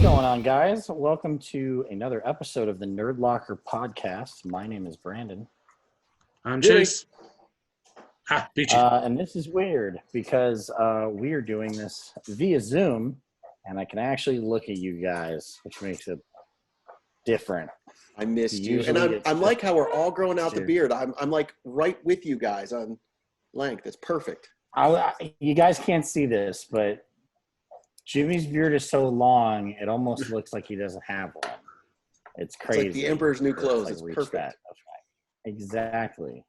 going on, guys? Welcome to another episode of the Nerdlocker podcast. My name is Brandon. I'm Chase. Ha, beat you. And this is weird because we are doing this via Zoom, and I can actually look at you guys, which makes it different. I missed you. And I'm like how we're all growing out the beard. I'm like right with you guys on length. It's perfect. You guys can't see this, but Jimmy's beard is so long, it almost looks like he doesn't have one. It's crazy. It's like the Emperor's New Clothes. It's perfect. Exactly.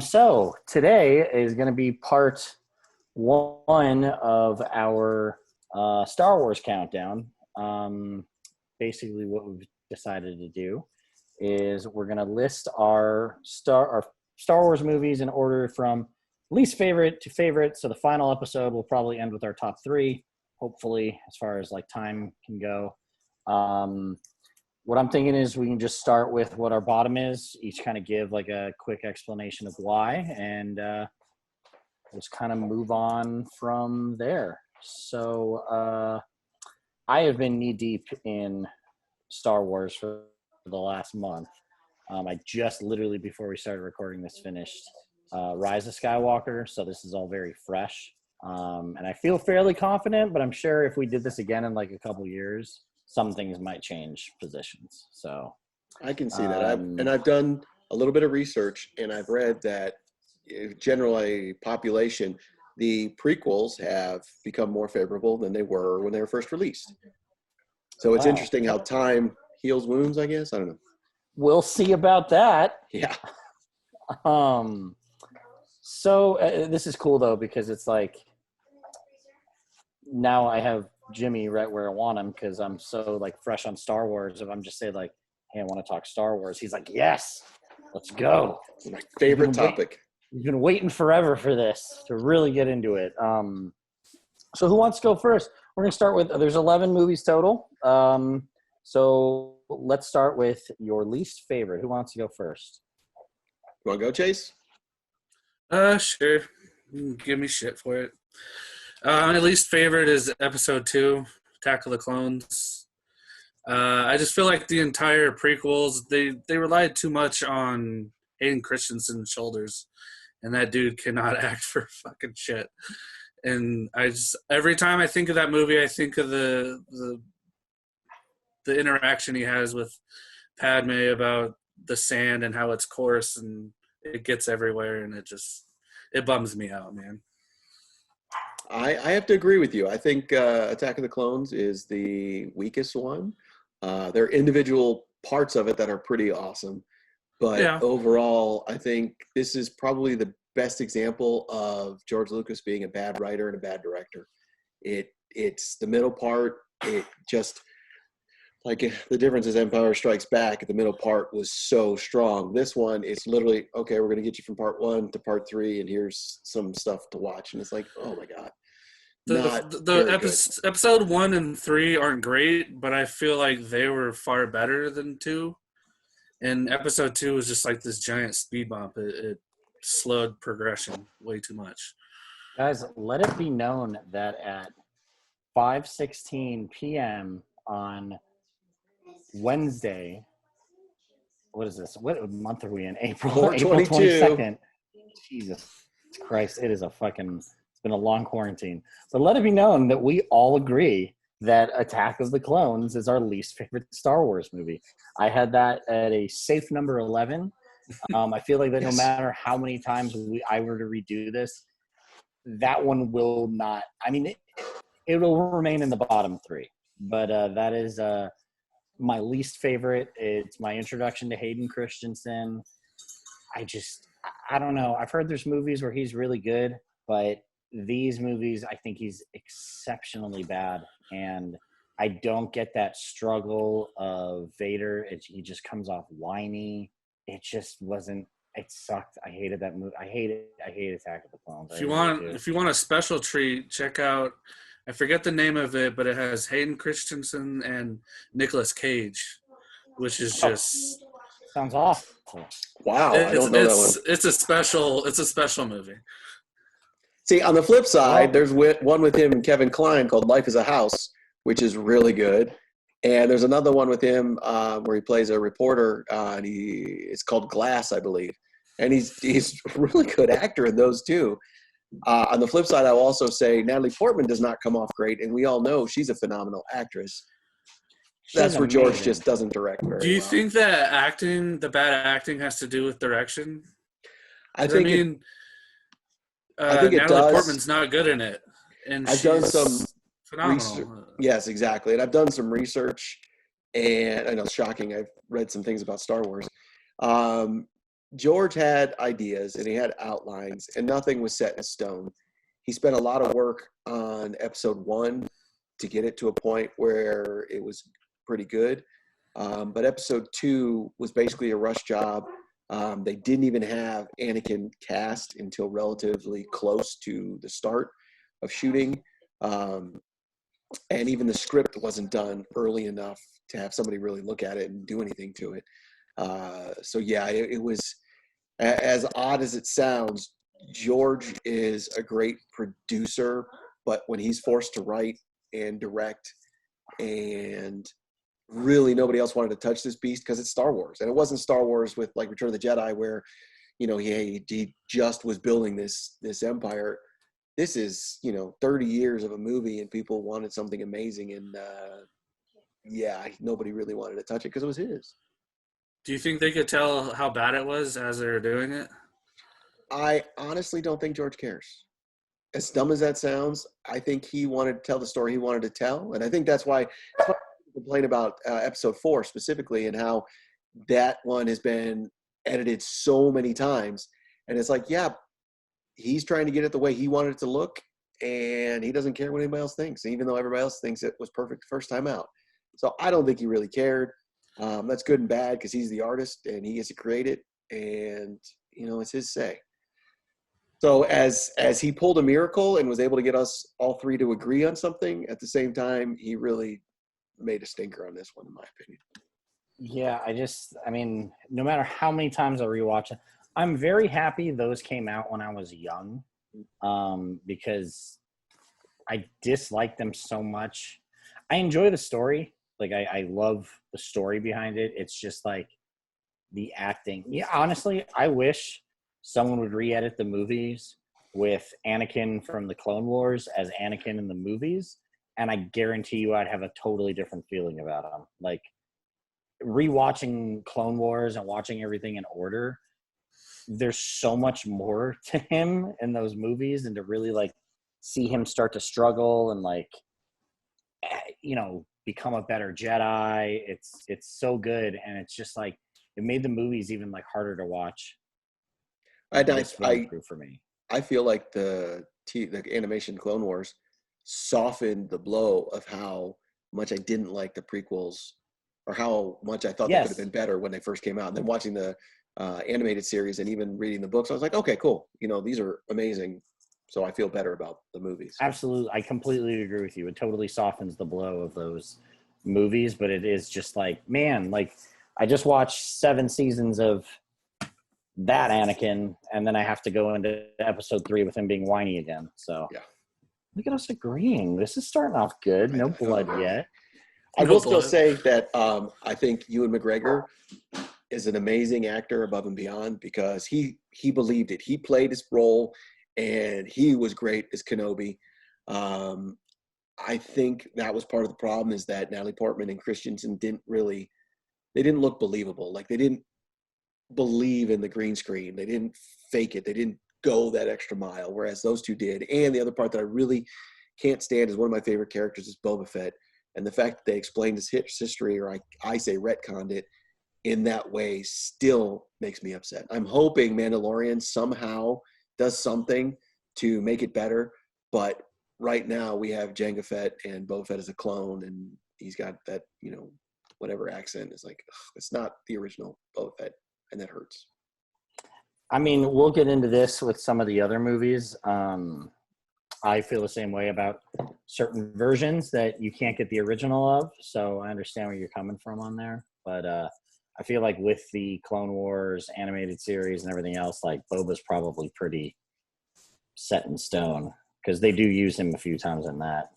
So today is going to be part one of our Star Wars countdown. Basically, what we've decided to do is we're going to list our Star Wars movies in order from least favorite to favorite. So the final episode will probably end with our top three, hopefully, as far as like time can go. What I'm thinking is we can just start with what our bottom is, each kind of give like a quick explanation of why, and just kind of move on from there. So I have been knee deep in Star Wars for the last month. I just literally before we started recording this finished Rise of Skywalker, so this is all very fresh. And I feel fairly confident, but I'm sure if we did this again in like a couple years, some things might change positions. So I can see that. I've done a little bit of research, and I've read that generally population, the prequels have become more favorable than they were when they were first released. So it's interesting how time heals wounds, I guess. I don't know. We'll see about that. Yeah. So this is cool though, because it's like now I have Jimmy right where I want him because I'm so like fresh on Star Wars. If I'm just saying like, hey, I want to talk Star Wars, he's like, yes, let's go. It's my favorite topic. He's been waiting forever for this to really get into it. So who wants to go first? We're gonna start with there's 11 movies total. So let's start with your least favorite. Who wants to go first? You want to go, Chase? Sure. Give me shit for it. My least favorite is episode 2, Attack of the Clones. I just feel like the entire prequels, they relied too much on Hayden Christensen's shoulders, and that dude cannot act for fucking shit. And every time I think of that movie, I think of the interaction he has with Padme about the sand and how it's coarse and it gets everywhere, and it bums me out, man. I have to agree with you. I think Attack of the Clones is the weakest one. There are individual parts of it that are pretty awesome, but overall, I think this is probably the best example of George Lucas being a bad writer and a bad director. It's the middle part. It just like the difference is Empire Strikes Back. The middle part was so strong. This one, it's literally, okay, we're going to get you from part 1 to part 3, and here's some stuff to watch. And it's like, oh my God. Episode 1 and 3 aren't great, but I feel like they were far better than 2. And episode 2 was just like this giant speed bump. It slowed progression way too much. Guys, let it be known that at 5:16 p.m. on Wednesday, what is this? What month are we in? April 22nd. Jesus Christ, it's been a long quarantine. But let it be known that we all agree that Attack of the Clones is our least favorite Star Wars movie. I had that at a safe number 11. I feel like that no matter how many times I were to redo this, that one will not. I mean, it will remain in the bottom 3. But that is my least favorite. It's my introduction to Hayden Christensen. I don't know. I've heard there's movies where he's really good, but these movies, I think he's exceptionally bad. And I don't get that struggle of Vader. He just comes off whiny. It just wasn't. It sucked. I hated that movie. I hate Attack of the Clones. If you want a special treat, check out. I forget the name of it, but it has Hayden Christensen and Nicolas Cage, which is just sounds awful. Wow, I don't know that one. It's a special movie. See, on the flip side, Well, there's one with him and Kevin Kline called Life is a House, which is really good. And there's another one with him where he plays a reporter, and it's called Glass, I believe. And he's a really good actor in those too. On the flip side, I'll also say Natalie Portman does not come off great, and we all know she's a phenomenal actress. That's where amazing. George just doesn't direct very well. Do you think that the bad acting, has to do with direction? I think it Natalie Natalie Portman's not good in it, and I've done some phenomenal. Yes, exactly. And I've done some research, and I know it's shocking. I've read some things about Star Wars. George had ideas and he had outlines, and nothing was set in stone. He spent a lot of work on episode 1 to get it to a point where it was pretty good. But episode 2 was basically a rush job. They didn't even have Anakin cast until relatively close to the start of shooting. And even the script wasn't done early enough to have somebody really look at it and do anything to it. So yeah, it was, as odd as it sounds, George is a great producer, but when he's forced to write and direct, and really nobody else wanted to touch this beast because it's Star Wars. And it wasn't Star Wars with like Return of the Jedi where, he just was building this empire. This is, 30 years of a movie and people wanted something amazing. And nobody really wanted to touch it because it was his. Do you think they could tell how bad it was as they were doing it? I honestly don't think George cares. As dumb as that sounds, I think he wanted to tell the story he wanted to tell. And I think that's why I complain about episode 4 specifically, and how that one has been edited so many times. And it's like, yeah, he's trying to get it the way he wanted it to look, and he doesn't care what anybody else thinks, even though everybody else thinks it was perfect the first time out. So I don't think he really cared. That's good and bad because he's the artist and he gets to create it, and it's his say. So as he pulled a miracle and was able to get us all three to agree on something at the same time, he really made a stinker on this one, in my opinion. Yeah, no matter how many times I rewatch it, I'm very happy those came out when I was young, because I disliked them so much. I enjoy the story. Like, I love the story behind it. It's just like the acting. Yeah, honestly, I wish someone would re-edit the movies with Anakin from the Clone Wars as Anakin in the movies, and I guarantee you I'd have a totally different feeling about him. Like, rewatching Clone Wars and watching everything in order, there's so much more to him in those movies, and to really like see him start to struggle and like, become a better Jedi. It's so good, and it's just like it made the movies even like harder to watch. For me, I feel like the animation Clone Wars softened the blow of how much I didn't like the prequels, or how much I thought they could have been better when they first came out. And then watching the animated series and even reading the books, I was like, okay, cool. These are amazing. So I feel better about the movies. Absolutely. I completely agree with you. It totally softens the blow of those movies, but it is just like, man, like I just watched 7 seasons of that Anakin, and then I have to go into episode 3 with him being whiny again. So yeah, look at us agreeing. This is starting off good. No blood yet. I will still say that I think Ewan McGregor is an amazing actor above and beyond, because he believed it. He played his role, and he was great as Kenobi. I think that was part of the problem, is that Natalie Portman and Christensen didn't look believable. Like, they didn't believe in the green screen. They didn't fake it. They didn't go that extra mile, whereas those two did. And the other part that I really can't stand is one of my favorite characters is Boba Fett. And the fact that they explained his history, or I say retconned it, in that way still makes me upset. I'm hoping Mandalorian somehow does something to make it better. But right now we have Jango Fett and Boba Fett as a clone, and he's got that, whatever accent is like, it's not the original Boba Fett, and that hurts. I mean, we'll get into this with some of the other movies. I feel the same way about certain versions that you can't get the original of. So I understand where you're coming from on there. But I feel like with the Clone Wars animated series and everything else, like Boba's probably pretty set in stone because they do use him a few times in that.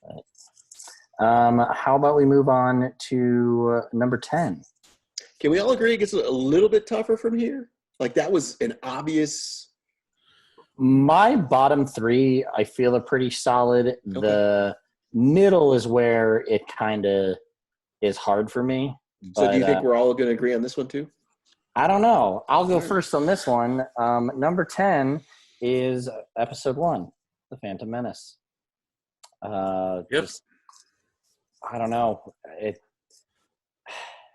But, how about we move on to number 10? Can we all agree it gets a little bit tougher from here? Like that was an obvious. My bottom 3, I feel are pretty solid. Okay. The middle is where it kind of is hard for me. So do you think we're all going to agree on this one too? I don't know. I'll go first on this one. Number 10 is episode 1, The Phantom Menace. Yep. Just, I don't know.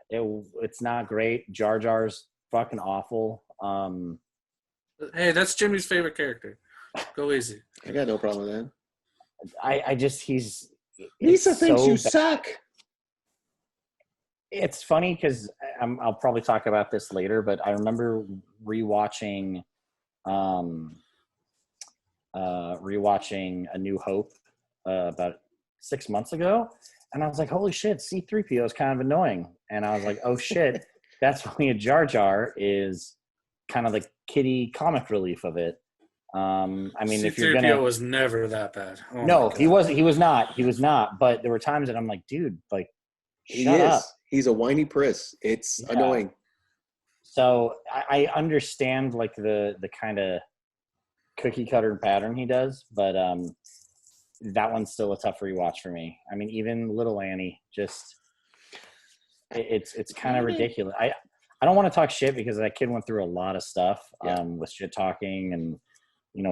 It's not great. Jar Jar's fucking awful. Hey, that's Jimmy's favorite character. Go easy. I got no problem with that. I just Lisa thinks so you bad. suck. It's funny because I'll probably talk about this later, but I remember rewatching A New Hope about 6 months ago, and I was like, "Holy shit, C-3PO is kind of annoying." And I was like, "Oh shit, that's why a Jar Jar is kind of the kiddie comic relief of it." I mean, if you're gonna, was never that bad. Oh no, he was not. But there were times that I'm like, dude, like, shut up. He's a whiny priss. It's annoying. So I understand like the kind of cookie cutter pattern he does, but that one's still a tough rewatch for me. I mean, even Little Annie, just it's kind of ridiculous. I don't want to talk shit because that kid went through a lot of stuff with shit talking and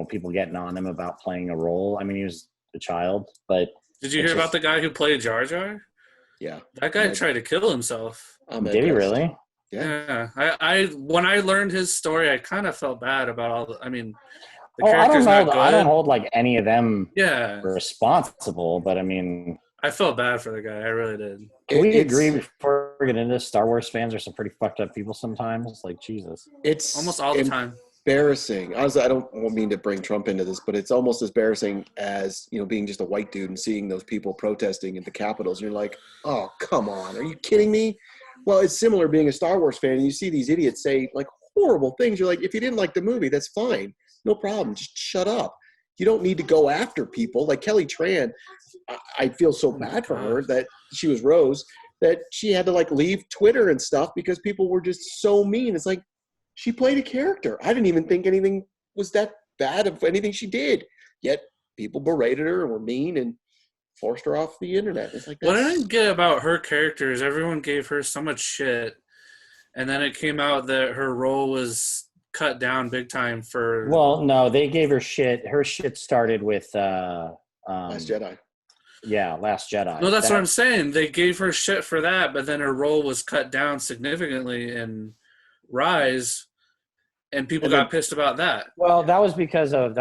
people getting on him about playing a role. I mean, he was a child, but did you hear about the guy who played Jar Jar? Yeah, that guy tried to kill himself. Did he really? Yeah. I when I learned his story, I kind of felt bad about all the. I mean, the character's not good. I don't hold like any of them Yeah responsible, but I mean, I felt bad for the guy. I really did. Can we agree before we get into this? Star Wars fans are some pretty fucked up people sometimes. Like Jesus, it's almost all the time. Embarrassing. I don't mean to bring Trump into this, but it's almost as embarrassing as being just a white dude and seeing those people protesting at the Capitals. And you're like, oh come on, are you kidding me? Well, it's similar being a Star Wars fan and you see these idiots say like horrible things. You're like, if you didn't like the movie, that's fine, no problem. Just shut up. You don't need to go after people like Kelly Tran. I feel so bad for her that she was Rose that she had to like leave Twitter and stuff because people were just so mean. It's like, she played a character. I didn't even think anything was that bad of anything she did. Yet people berated her and were mean and forced her off the internet. It's like what I didn't get about her character is everyone gave her so much shit, and then it came out that her role was cut down big time for. Well, no, they gave her shit. Her shit started with Last Jedi. Yeah, Last Jedi. No, that's what I'm saying. They gave her shit for that, but then her role was cut down significantly in Rise, and people got pissed about that. Well, that was because of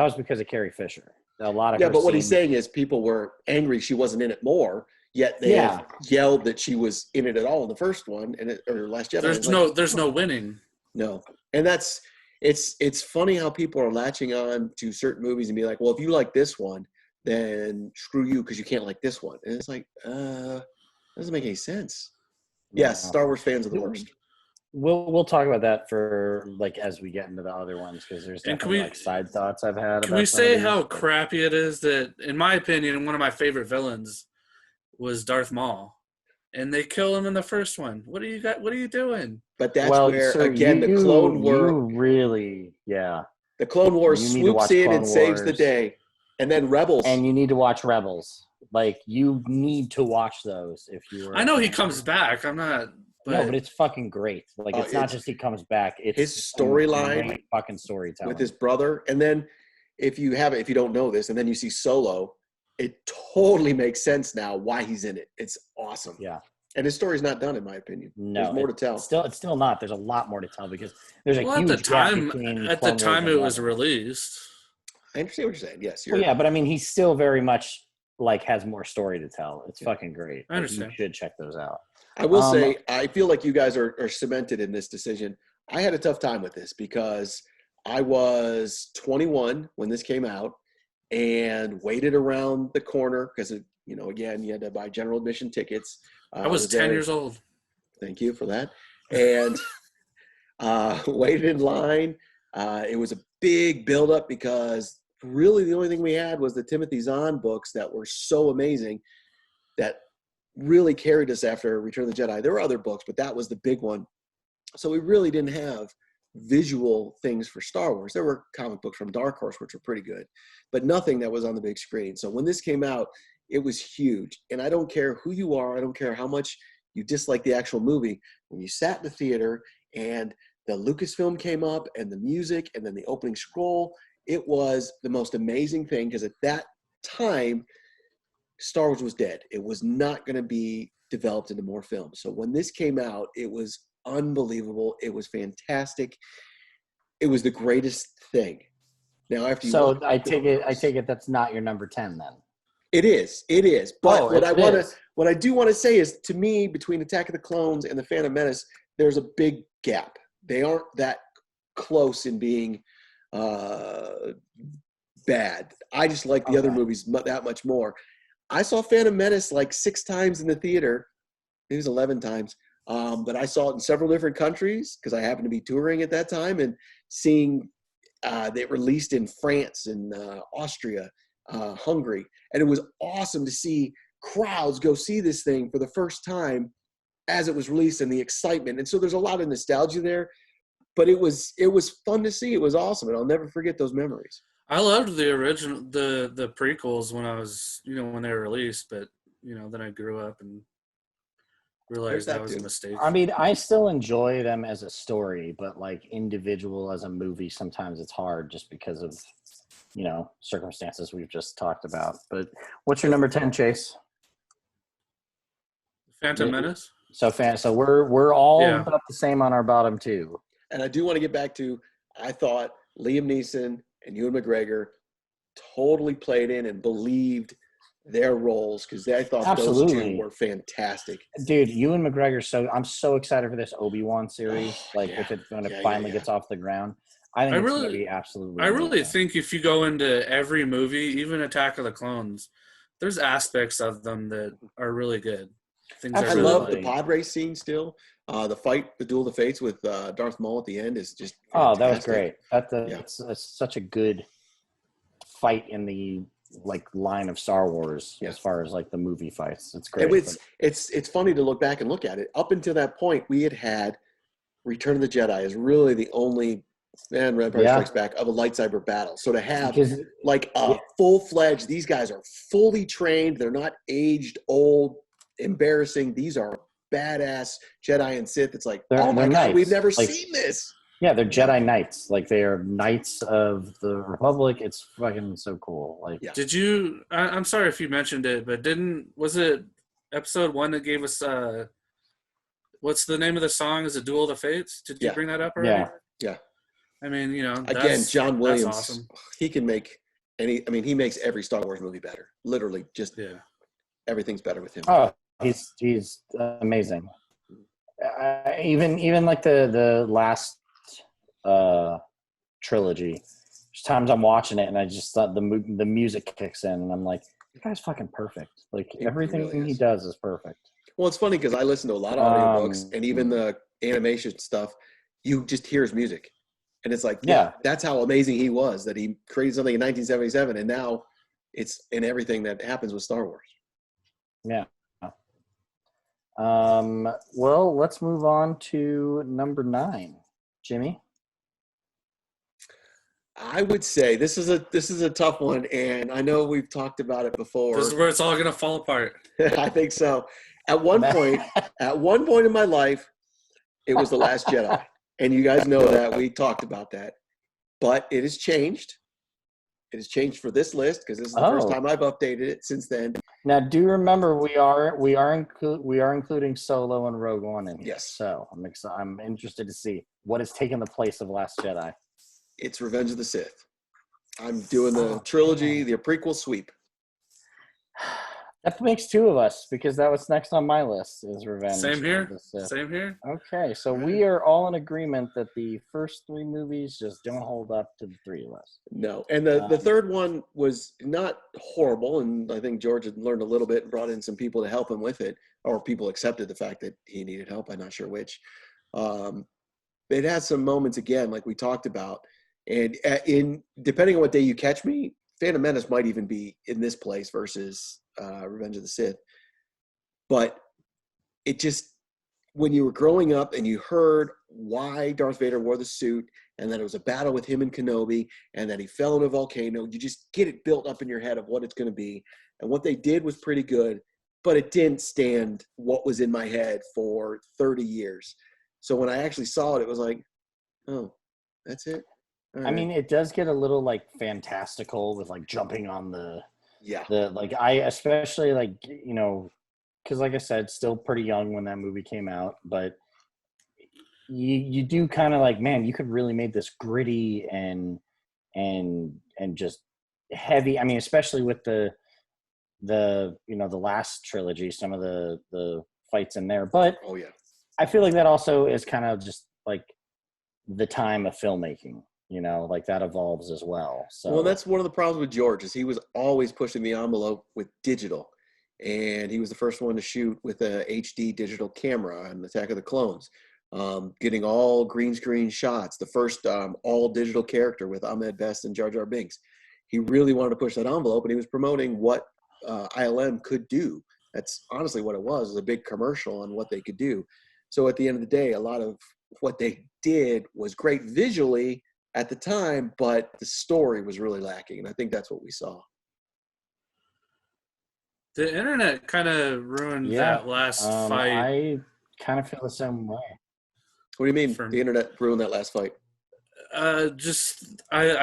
Carrie Fisher. A lot of but what he's saying is people were angry she wasn't in it more. Yet they yelled that she was in it at all in the first one or Last Jedi. There's no winning. No, and it's funny how people are latching on to certain movies and be like, well, if you like this one, then screw you because you can't like this one. And it's like, doesn't make any sense. No. Yes, Star Wars fans are the worst. We'll talk about that for like as we get into the other ones because there's definitely like side thoughts I've had. Can we say how crappy it is that, in my opinion, one of my favorite villains was Darth Maul, and they kill him in the first one? What are you doing? But that's where again the Clone Wars the Clone Wars swoops in and saves the day, and then Rebels. And you need to watch Rebels. Like you need to watch those if you. I know he comes back. I'm not. But it's fucking great. Like it's not just he comes back. It's his storyline, fucking storytelling with his brother. And then if you don't know this, and then you see Solo, it totally makes sense now why he's in it. It's awesome. Yeah. And his story's not done, in my opinion. No, there's more to tell. It's still not. There's a lot more to tell because there's a huge at the time it was Rebels. Released. I understand what you're saying. Yes. But I mean, he's still very much like has more story to tell. It's fucking great. I understand. You should check those out. I will say, I feel like you guys are cemented in this decision. I had a tough time with this because I was 21 when this came out and waited around the corner because, again, you had to buy general admission tickets. I was 10 years old. Thank you for that. And waited in line. It was a big buildup because really the only thing we had was the Timothy Zahn books that were so amazing that really carried us after Return of the Jedi. There were other books, but that was the big one. So we really didn't have visual things for Star Wars. There were comic books from Dark Horse, which were pretty good, but nothing that was on the big screen. So when this came out, it was huge. And I don't care who you are. I don't care how much you dislike the actual movie. When you sat in the theater and the Lucasfilm came up and the music and then the opening scroll, it was the most amazing thing because at that time, Star Wars was dead. It was not going to be developed into more films. So when this came out, it was unbelievable. It was fantastic. It was the greatest thing. Now, after you I take it that's not your number 10 then. It is. But what I do want to say is, to me, between Attack of the Clones and The Phantom Menace, there's a big gap. They aren't that close in being bad. I just like the other movies that much more. I saw Phantom Menace like 6 times in the theater. It was 11 times. But I saw it in several different countries because I happened to be touring at that time and seeing they released in France and Austria, Hungary. And it was awesome to see crowds go see this thing for the first time as it was released and the excitement. And so there's a lot of nostalgia there, but it was fun to see. It was awesome. And I'll never forget those memories. I loved the original, the prequels when I was, when they were released, but, then I grew up and realized that was a mistake. I mean, I still enjoy them as a story, but like individual as a movie, sometimes it's hard just because of, circumstances we've just talked about. But what's your number 10, Chase? Phantom Menace. So we're all about the same on our bottom 2. And I do want to get back to, I thought Liam Neeson and Ewan McGregor totally played in and believed their roles because I thought those 2 were fantastic. Dude, Ewan McGregor, I'm so excited for this Obi-Wan series. If it finally gets off the ground. I think it's going to be absolutely amazing. really think if you go into every movie, even Attack of the Clones, there's aspects of them that are really good. I love the pod race scene still. The fight, the Duel of the Fates with Darth Maul at the end is just fantastic. Oh, that was great. That's such a good fight in the line of Star Wars as far as the movie fights. It's great. It's funny to look back and look at it. Up until that point, we had Return of the Jedi as really the only Red Strikes Back of a lightsaber battle. So to have full-fledged, these guys are fully trained. They're not aged, old, embarrassing. These are badass Jedi and Sith. It's like, oh my God, we've never seen this. Yeah, they're Jedi Knights. They are Knights of the Republic. It's fucking so cool. Did you? I'm sorry if you mentioned it, but was it episode 1 that gave us? What's the name of the song? Is it Duel of the Fates? Did you bring that up already? Yeah. I mean, again, John Williams. That's awesome. He can make he makes every Star Wars movie better. Literally, just everything's better with him. Oh, he's amazing. Even the last trilogy. There's times I'm watching it and I just thought the music kicks in and I'm like, this guy's fucking perfect. Everything really he does is perfect. Well, it's funny because I listen to a lot of audiobooks and even the animation stuff. You just hear his music, and it's that's how amazing he was. That he created something in 1977, and now it's in everything that happens with Star Wars. Yeah. Well, let's move on to number 9, Jimmy. I would say this is a tough one, and I know we've talked about it before. This is where it's all going to fall apart. I think so. At one point in my life, it was The Last Jedi, and you guys know that we talked about that. But it has changed. It has changed for this list because this is the first time I've updated it since then. Now, do remember we are including Solo and Rogue One in here. Yes. So I'm interested to see what has taken the place of Last Jedi. It's Revenge of the Sith. I'm doing the trilogy, the prequel sweep. That makes 2 of us because that was next on my list is Revenge. Same here. Okay, so we are all in agreement that the first 3 movies just don't hold up to the 3 of us. No, and the third one was not horrible, and I think George had learned a little bit and brought in some people to help him with it, or people accepted the fact that he needed help. I'm not sure which. It had some moments, again, like we talked about, And in depending on what day you catch me, Phantom Menace might even be in this place versus Revenge of the Sith. But it just, when you were growing up and you heard why Darth Vader wore the suit and that it was a battle with him and Kenobi and that he fell in a volcano, you just get it built up in your head of what it's going to be. And what they did was pretty good, but it didn't stand what was in my head for 30 years. So when I actually saw it, it was like, oh, that's it? All right. I mean, it does get a little like fantastical with like jumping on the yeah. like I especially like, you know, because like I said, still pretty young when that movie came out, but you do kind of like, man, you could really make this gritty and just heavy. I mean, especially with the you know, the last trilogy, some of the fights in there. But oh yeah, I feel like that also is kind of just like the time of filmmaking. You know, like that evolves as well. So well, that's one of the problems with George is he was always pushing the envelope with digital, and he was the first one to shoot with a HD digital camera on Attack of the Clones, getting all green screen shots. The first all digital character with Ahmed Best and Jar Jar Binks. He really wanted to push that envelope, and he was promoting what ILM could do. That's honestly what it was a big commercial on what they could do. So at the end of the day, a lot of what they did was great visually at the time, but the story was really lacking, and I think that's what we saw. The internet kind of ruined that last fight. I kind of feel the same way. What do you mean the internet ruined that last fight? I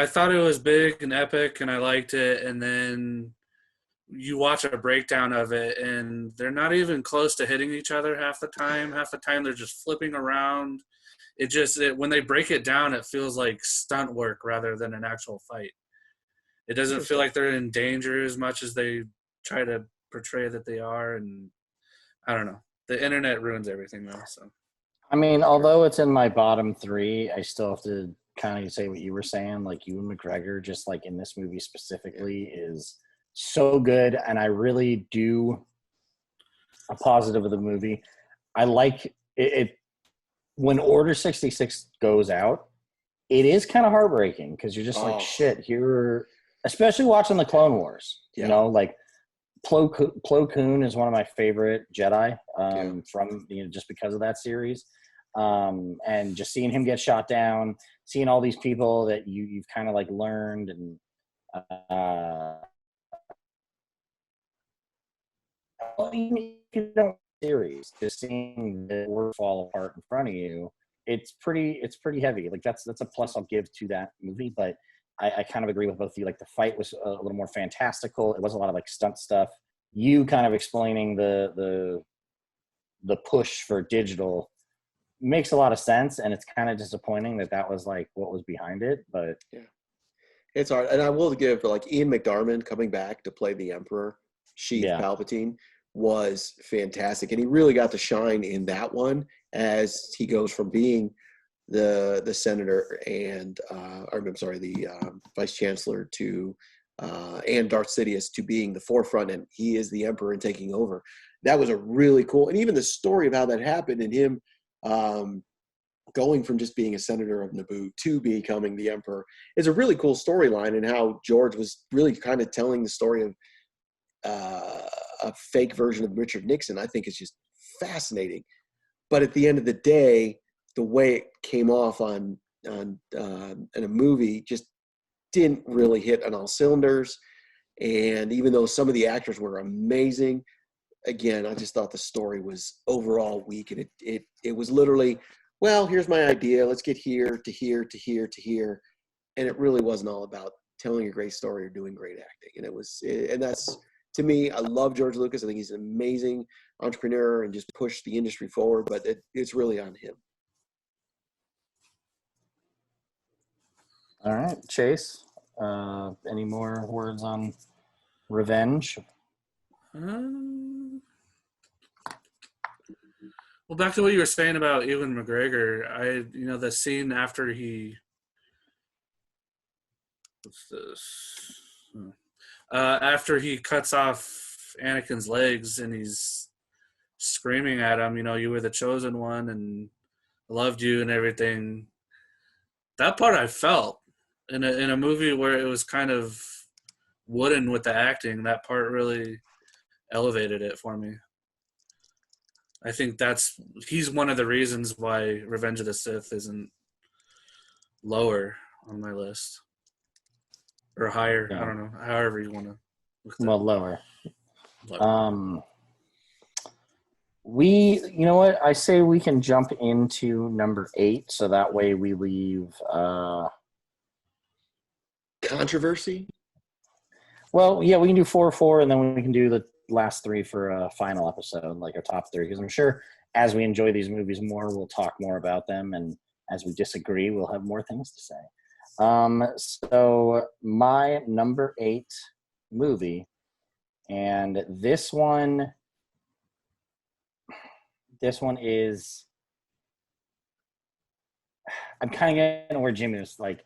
thought it was big and epic, and I liked it, and then you watch a breakdown of it, and they're not even close to hitting each other half the time. Half the time, they're just flipping around. When they break it down, it feels like stunt work rather than an actual fight. It doesn't feel like they're in danger as much as they try to portray that they are, and I don't know. The internet ruins everything though. So, I mean, although it's in my bottom three, I still have to kind of say what you were saying. Like Ewan McGregor, just like in this movie specifically, is so good, and I really do. A positive of the movie, I like it when Order 66 goes out, it is kind of heartbreaking because you're just like, shit, here, especially watching the Clone Wars, you know, like Plo Koon is one of my favorite Jedi from, you know, just because of that series. And just seeing him get shot down, seeing all these people that you've kind of like learned and, even if you don't series, just seeing the world fall apart in front of you, it's pretty heavy. Like that's a plus I'll give to that movie. But I kind of agree with both of you. Like the fight was a little more fantastical. It was a lot of like stunt stuff. You kind of explaining the push for digital makes a lot of sense, and it's kind of disappointing that was like what was behind it. But yeah, it's hard. And I will give like Ian McDiarmid coming back to play the Emperor, Sheev Palpatine, was fantastic, and he really got to shine in that one as he goes from being the senator and the vice chancellor to and Darth Sidious to being the forefront, and he is the emperor and taking over. That was a really cool, and even the story of how that happened and him going from just being a senator of Naboo to becoming the emperor is a really cool storyline, and how George was really kind of telling the story of a fake version of Richard Nixon, I think is just fascinating. But at the end of the day, the way it came off in a movie just didn't really hit on all cylinders. And even though some of the actors were amazing, again, I just thought the story was overall weak. And it was literally, well, here's my idea. Let's get here to here to here to here. And it really wasn't all about telling a great story or doing great acting. And that's, to me, I love George Lucas. I think he's an amazing entrepreneur and just pushed the industry forward, but it's really on him. All right, Chase, any more words on Revenge? Well, back to what you were saying about Ewan McGregor, the scene after after he cuts off Anakin's legs and he's screaming at him, you were the chosen one and I loved you and everything. That part I felt. in a movie where it was kind of wooden with the acting, that part really elevated it for me. I think he's one of the reasons why Revenge of the Sith isn't lower on my list or higher. Yeah. I don't know. However you want to look at Well, lower. lower. You know what? I say we can jump into number 8, so that way we leave. Controversy? Well, yeah, we can do 4, and then we can do the last 3 for a final episode, like our top 3, because I'm sure as we enjoy these movies more, we'll talk more about them, and as we disagree, we'll have more things to say. So my number 8 movie, and this one is, I'm kind of getting where Jimmy was like,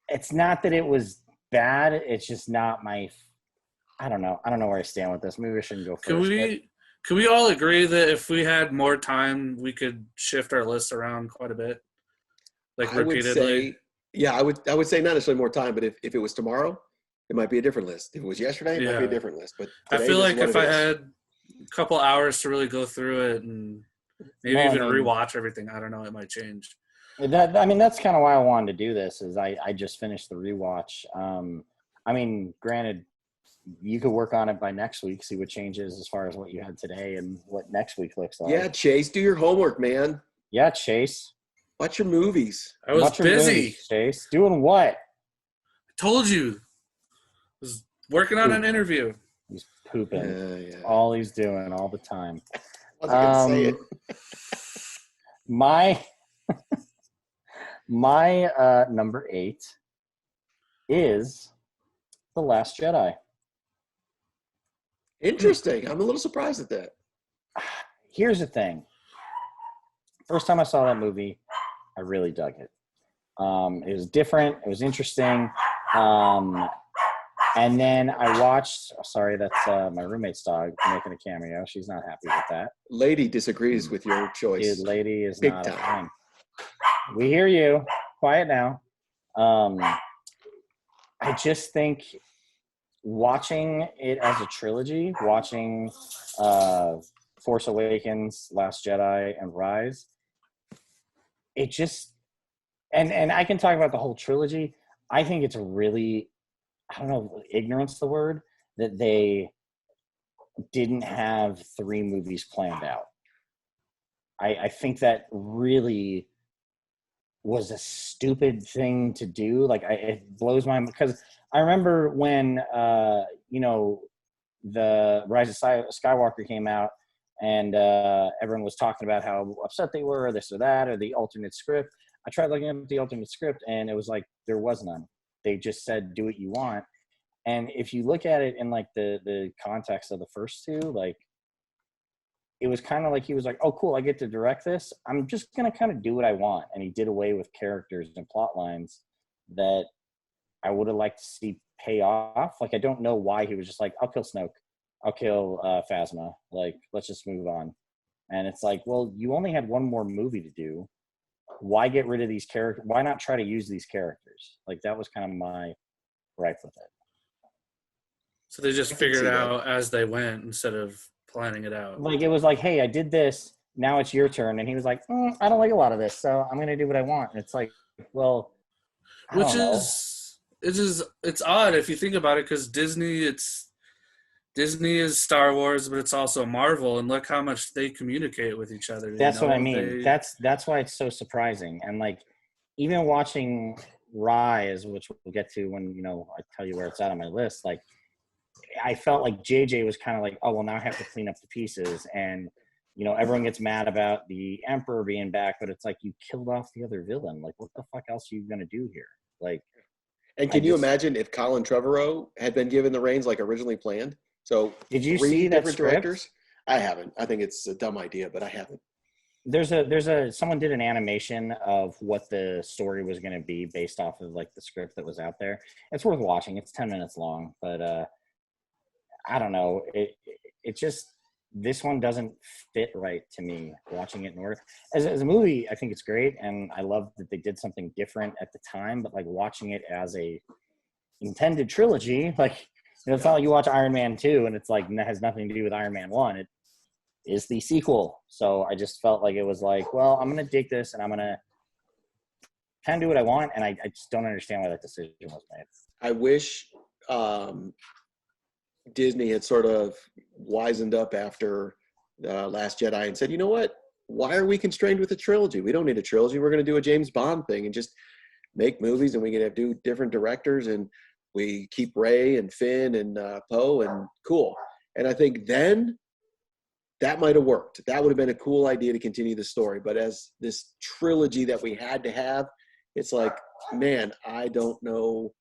it's not that it was bad, it's just not my, I don't know where I stand with this. Maybe I shouldn't go first. Can we all agree that if we had more time, we could shift our list around quite a bit? Like repeatedly? I would say not necessarily more time, but if it was tomorrow, it might be a different list. If it was yesterday, it might be a different list. But today, I feel like if I had a couple hours to really go through it and maybe rewatch everything, I don't know, it might change. That's kind of why I wanted to do this. Is I just finished the rewatch. Granted, you could work on it by next week, see what changes as far as what you had today and what next week looks like. Yeah, Chase, do your homework, man. Yeah, Chase. Watch your movies. I was busy. Movies, Chase. Doing what? I told you. I was working on an interview. He's pooping. Yeah. All he's doing all the time. I wasn't going to say it. My number 8 is The Last Jedi. Interesting. I'm a little surprised at that. Here's the thing. First time I saw that movie, I really dug it. It was different. It was interesting. And then I watched, sorry, that's my roommate's dog making a cameo. She's not happy with that. Lady disagrees with your choice. Dude, lady is Big not time. a fan. We hear you. Quiet now. I just think watching it as a trilogy, watching Force Awakens, Last Jedi, and Rise, it just, and I can talk about the whole trilogy. I think it's really, I don't know, ignorance the word, that they didn't have 3 movies planned out. I think that really was a stupid thing to do. Like, it blows my mind, because I remember when, the Rise of Skywalker came out, and everyone was talking about how upset they were, or this or that, or the alternate script. I tried looking at the alternate script, and it was like, there was none. They just said, do what you want. And if you look at it in like the context of the first 2, like, it was kind of like he was like, oh, cool, I get to direct this. I'm just going to kind of do what I want. And he did away with characters and plot lines that I would have liked to see pay off. Like, I don't know why he was just like, I'll kill Snoke. I'll kill Phasma. Like, let's just move on. And it's like, well, you only had one more movie to do. Why get rid of these characters? Why not try to use these characters? Like, that was kind of my gripe with it. So they just figured it out as they went instead of planning it out. Like, it was like, hey, I did this, now it's your turn. And he was like, I don't like a lot of this, so I'm going to do what I want. And it's like, well, it's odd if you think about it, because Disney is Star Wars, but it's also Marvel, and look how much they communicate with each other. That's what I mean. That's why it's so surprising. And like, even watching Rise, which we'll get to when, I tell you where it's at on my list, like, I felt like JJ was kind of like, oh, well, now I have to clean up the pieces. And, everyone gets mad about the Emperor being back, but it's like, you killed off the other villain. Like, what the fuck else are you going to do here? Like, and can you imagine if Colin Trevorrow had been given the reins like originally planned? So did you see that different script? directors? I haven't. I think it's a dumb idea, but I haven't. Someone did an animation of what the story was going to be based off of like the script that was out there. It's worth watching. It's 10 minutes long, but I don't know. It just, this one doesn't fit right to me watching it in order. As a movie, I think it's great, and I love that they did something different at the time, but like watching it as a intended trilogy, like, it's not like you watch Iron Man 2 and it's like that has nothing to do with Iron Man 1. It is the sequel. So I just felt like it was like, well, I'm going to take this and I'm going to kind of do what I want, and I just don't understand why that decision was made. I wish Disney had sort of wisened up after Last Jedi and said, you know what? Why are we constrained with a trilogy? We don't need a trilogy. We're going to do a James Bond thing and just make movies, and we can do different directors, and we keep Rey and Finn and Poe, and cool. And I think then that might have worked. That would have been a cool idea to continue the story. But as this trilogy that we had to have, it's like, man, I don't know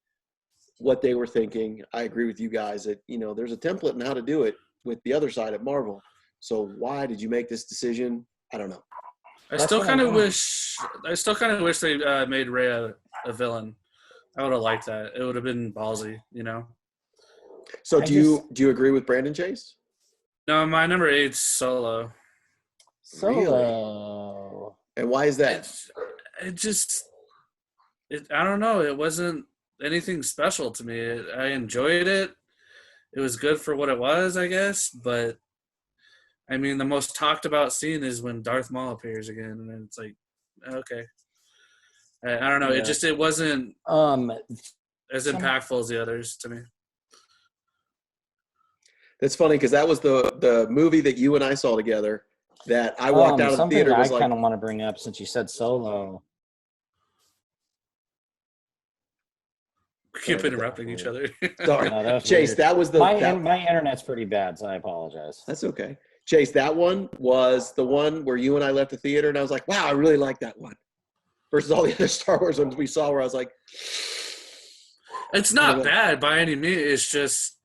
what they were thinking. I agree with you guys that, there's a template in how to do it with the other side at Marvel. So why did you make this decision? I don't know. I still kind of wish they made Rey a villain. I would have liked that. It would have been ballsy, So do you agree with Brandon Chase? No, my number 8's Solo. Really? And why is that? I don't know. It wasn't anything special to me. I enjoyed it. It was good for what it was, I guess. But, I mean, the most talked about scene is when Darth Maul appears again. And it's like, okay. I don't know. Yeah. It wasn't as impactful as the others to me. That's funny because that was the movie that you and I saw together that I walked out of the theater. Something I kind of want to bring up since you said Solo. We keep interrupting each other. Sorry, no, Chase. Weird. That was my internet's pretty bad, so I apologize. That's okay, Chase. That one was the one where you and I left the theater, and I was like, "Wow, I really like that one." Versus all the other Star Wars ones we saw, where I was like, "It's not bad by any means. It's just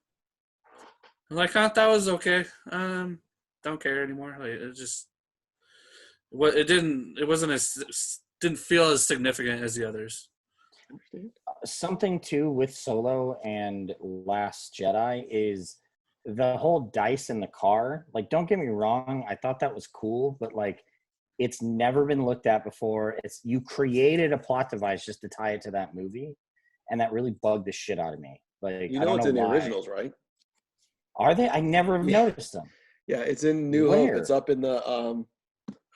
like I thought that was okay. Don't care anymore. Like, it didn't feel as significant as the others." Something too with Solo and Last Jedi is the whole dice in the car. Like, don't get me wrong, I thought that was cool, but like, it's never been looked at before. You created a plot device just to tie it to that movie, and that really bugged the shit out of me. Like, I don't know it's in the originals, right? Are they? I never noticed them. Yeah, it's in New Hope. It's up in the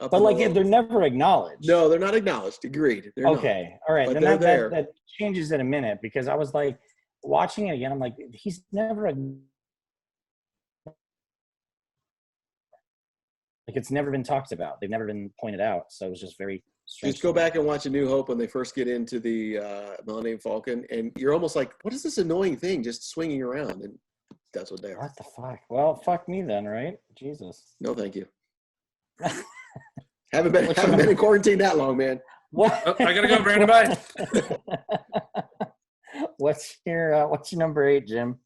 but like, they're never acknowledged. No, they're not acknowledged. Agreed. They're okay, not. All right. But then that changes in a minute, because I was like watching it again. I'm like, he's never like, it's never been talked about. They've never been pointed out. So it was just very strange. Just go back and watch A New Hope when they first get into the Millennium Falcon, and you're almost like, what is this annoying thing just swinging around? And that's what they are. What the fuck? Well, fuck me then, right? Jesus. No, thank you. haven't been in quarantine that long, man. What? Oh, I gotta go, Brandon. Bye. What's your number 8, Jim?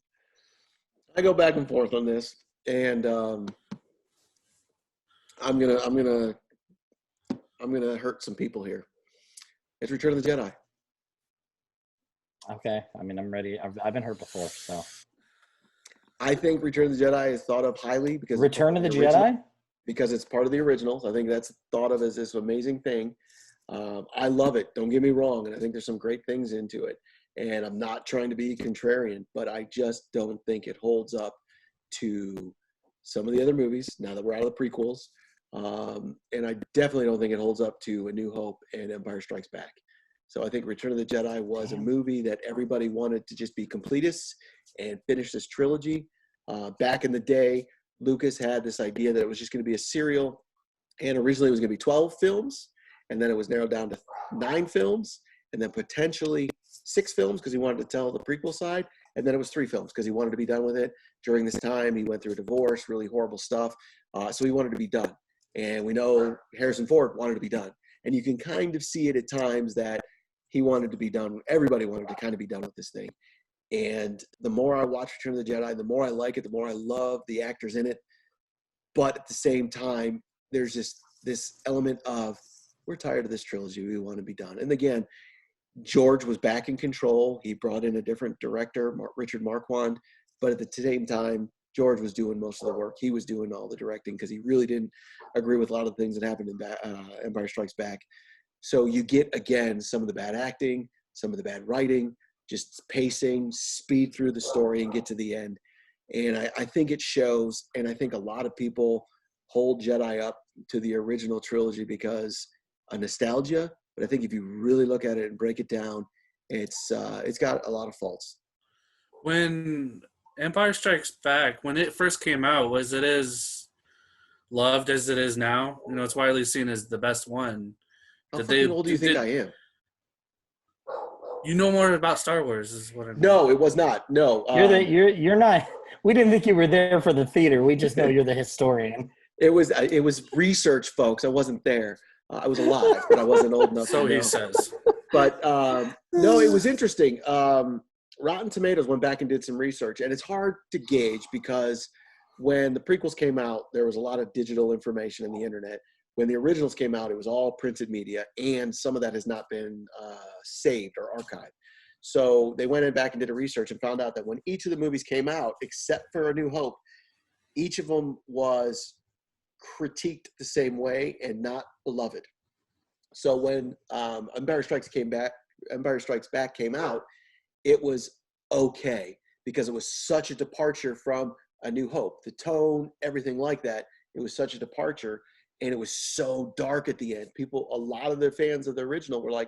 I go back and forth on this, and I'm gonna hurt some people here. It's Return of the Jedi. Okay, I mean, I'm ready. I've been hurt before, so. I think Return of the Jedi is thought of highly because Return of the Jedi? Because it's part of the originals. I think that's thought of as this amazing thing. I love it. Don't get me wrong. And I think there's some great things into it. And I'm not trying to be contrarian, but I just don't think it holds up to some of the other movies now that we're out of the prequels. And I definitely don't think it holds up to A New Hope and Empire Strikes Back. So I think Return of the Jedi was a movie that everybody wanted to just be completists and finish this trilogy. Back in the day, Lucas had this idea that it was just going to be a serial, and originally it was going to be 12 films, and then it was narrowed down to 9 films, and then potentially 6 films because he wanted to tell the prequel side, and then it was 3 films because he wanted to be done with it. During this time, he went through a divorce, really horrible stuff, so he wanted to be done. And we know Harrison Ford wanted to be done. And you can kind of see it at times that he wanted to be done. Everybody wanted to kind of be done with this thing. And the more I watch Return of the Jedi, the more I like it, the more I love the actors in it. But at the same time, there's just this element of, we're tired of this trilogy. We want to be done. And again, George was back in control. He brought in a different director, Richard Marquand. But at the same time, George was doing most of the work. He was doing all the directing because he really didn't agree with a lot of the things that happened in Empire Strikes Back. So you get, again, some of the bad acting, some of the bad writing, just pacing, speed through the story and get to the end. And I think it shows, and I think a lot of people hold Jedi up to the original trilogy because of nostalgia. But I think if you really look at it and break it down, it's got a lot of faults. When Empire Strikes Back, when it first came out, was it as loved as it is now? You know, it's widely seen as the best one. How fucking old do you think I am? You know more about Star Wars, is what I mean. No, it was not. No, you're not. We didn't think you were there for the theater. We just know you're the historian. It was research, folks. I wasn't there. I was alive, but I wasn't old enough. So to know. he says. But no, it was interesting. Rotten Tomatoes went back and did some research, and it's hard to gauge because when the prequels came out, there was a lot of digital information in the internet. When the originals came out, it was all printed media, and some of that has not been saved or archived. So they went in back and did a research and found out that when each of the movies came out, except for A New Hope, each of them was critiqued the same way and not beloved. So when Empire Strikes Back came out, it was okay because it was such a departure from A New Hope. The tone, everything like that, it was such a departure, and it was so dark at the end. A lot of the fans of the original were like,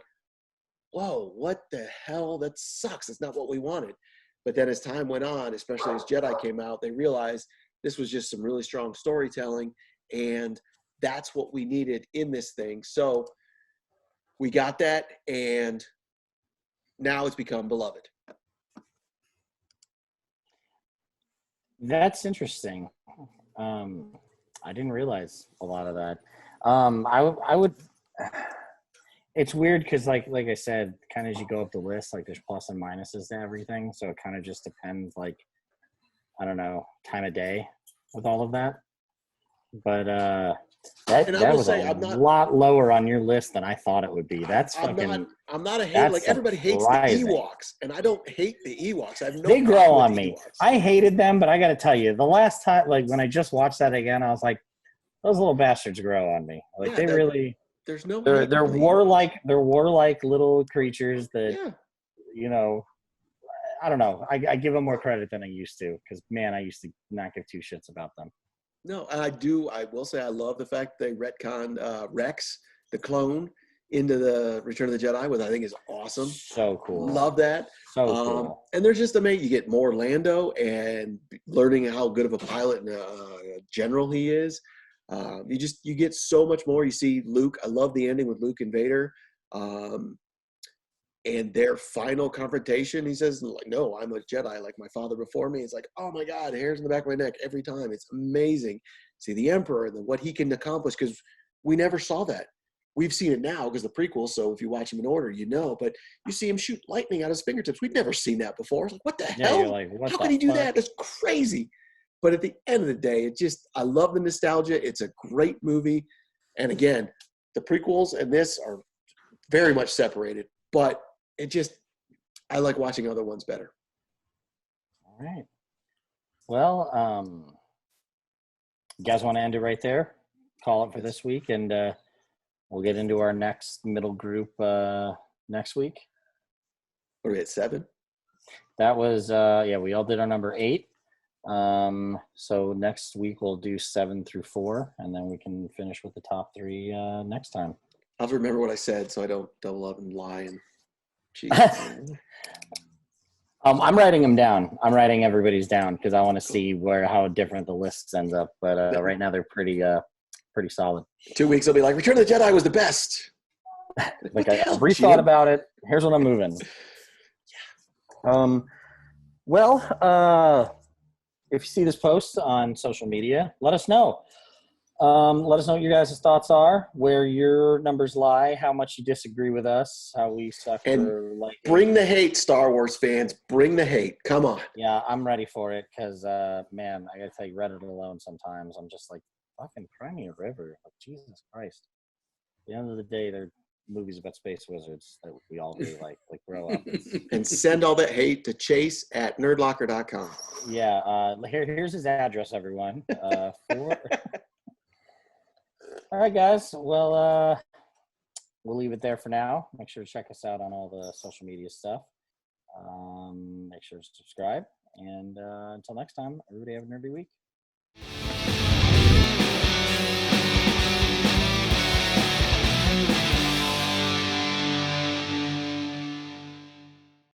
whoa, what the hell? That sucks. That's not what we wanted. But then as time went on, especially as Jedi came out, they realized this was just some really strong storytelling, and that's what we needed in this thing. So we got that, and now it's become beloved. That's interesting. I didn't realize a lot of that. I would. It's weird because, like I said, kind of as you go up the list, like there's plus and minuses to everything. So it kind of just depends, like, I don't know, time of day with all of that. But that was a lot lower on your list than I thought it would be. I'm not a hater. Like, everybody hates the Ewoks, and I don't hate the Ewoks. I have no. They grow on me. Ewoks. I hated them, but I got to tell you, the last time, like when I just watched that again, I was like, those little bastards grow on me. Like really. There's no. They're warlike. They're warlike little creatures that, you know. I don't know. I give them more credit than I used to because, man, I used to not give two shits about them. No, I do. I will say I love the fact they retconned Rex, the clone, into the Return of the Jedi, which I think is awesome. So cool. Love that. So cool. And there's just amazing. You get more Lando and learning how good of a pilot and a general he is. You get so much more. You see Luke. I love the ending with Luke and Vader. And their final confrontation, he says, like, no, I'm a Jedi like my father before me. It's like, oh my God, hairs in the back of my neck every time. It's amazing. See the Emperor and what he can accomplish, because we never saw that. We've seen it now because the prequel, so if you watch them in order, you know, but you see him shoot lightning out of his fingertips. We'd never seen that before. It's like, what the hell? You're like, how can he do that? That's crazy. But at the end of the day, I love the nostalgia. It's a great movie. And again, the prequels and this are very much separated, but I like watching other ones better. All right. Well, you guys want to end it right there? Call it for this week, and we'll get into our next middle group next week. What are we at, 7? That was, we all did our number 8. So next week we'll do 7 through 4, and then we can finish with the top 3 next time. I'll remember what I said so I don't double up and lie and cheat. I'm writing them down. I'm writing everybody's down because I want to see how different the list ends up. But right now they're pretty solid. 2 weeks I'll be like, Return of the Jedi was the best. Like I rethought about it. Here's what I'm moving. If you see this post on social media, let us know. Let us know what your guys' thoughts are, where your numbers lie, how much you disagree with us, how we suck. And bring the hate, Star Wars fans. Bring the hate. Come on. Yeah, I'm ready for it because, man, I got to tell you, Reddit alone sometimes I'm just like, fucking cry me a river. Like, Jesus Christ. At the end of the day, they're movies about space wizards that we all really like grow up. And send all that hate to Chase at nerdlocker.com. Yeah, here's his address, everyone. All right, guys. Well, we'll leave it there for now. Make sure to check us out on all the social media stuff. Make sure to subscribe. And until next time, everybody have a nerdy week.